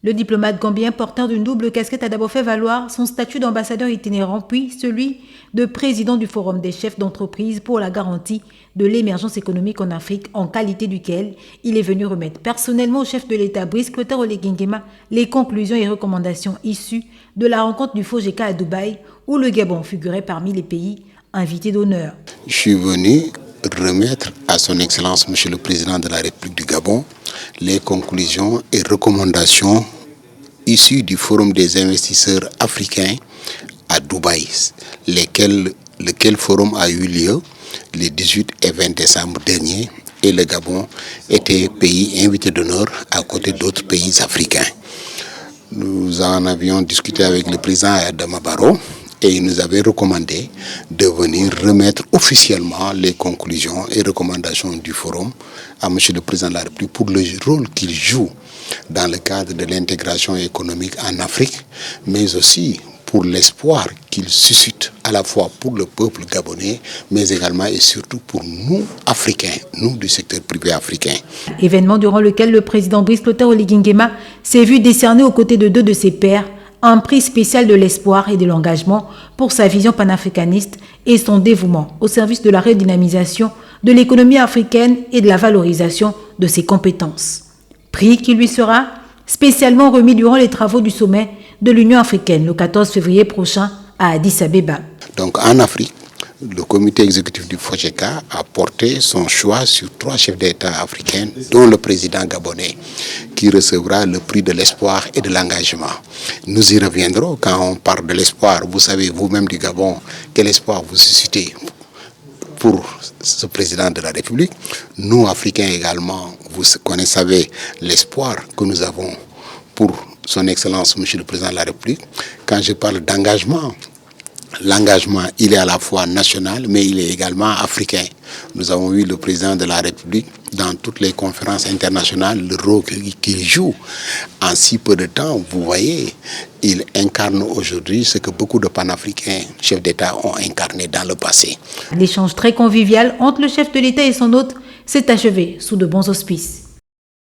Le diplomate gambien porteur d'une double casquette a d'abord fait valoir son statut d'ambassadeur itinérant, puis celui de président du Forum des chefs d'entreprise pour la garantie de l'émergence économique en Afrique, en qualité duquel il est venu remettre personnellement au chef de l'État, Brice Clotaire Oligui Nguema, les conclusions et recommandations issues de la rencontre du FOGECA à Dubaï, où le Gabon figurait parmi les pays invités d'honneur. Je suis venu remettre à son Excellence, Monsieur le Président de la République du Gabon, les conclusions et recommandations issues du Forum des investisseurs africains à Dubaï, lequel forum a eu lieu les 18 et 20 décembre dernier, et le Gabon était pays invité d'honneur à côté d'autres pays africains. Nous en avions discuté avec le président Adama Barrow et il nous avait recommandé de venir remettre officiellement les conclusions et recommandations du forum à M. le Président de la République pour le rôle qu'il joue dans le cadre de l'intégration économique en Afrique, mais aussi pour l'espoir qu'il suscite à la fois pour le peuple gabonais, mais également et surtout pour nous, Africains, nous du secteur privé africain. Événement durant lequel le président Brice Clotaire Oligui Nguema s'est vu décerner aux côtés de deux de ses pairs un prix spécial de l'espoir et de l'engagement pour sa vision panafricaniste et son dévouement au service de la redynamisation de l'économie africaine et de la valorisation de ses compétences. Prix qui lui sera spécialement remis durant les travaux du sommet de l'Union africaine le 14 février prochain à Addis Abeba. Donc en Afrique, le comité exécutif du FOGECA a porté son choix sur 3 chefs d'État africains, dont le président gabonais, qui recevra le prix de l'espoir et de l'engagement. Nous y reviendrons quand on parle de l'espoir. Vous savez vous-même du Gabon, quel espoir vous suscitez pour ce président de la République. Nous, Africains également, vous savez l'espoir que nous avons pour son Excellence, Monsieur le Président de la République. Quand je parle d'engagement, l'engagement, il est à la fois national, mais il est également africain. Nous avons vu le Président de la République dans toutes les conférences internationales, le rôle qu'il joue en si peu de temps. Vous voyez, il incarne aujourd'hui ce que beaucoup de panafricains, chefs d'État, ont incarné dans le passé. L'échange très convivial entre le chef de l'État et son hôte s'est achevé sous de bons auspices.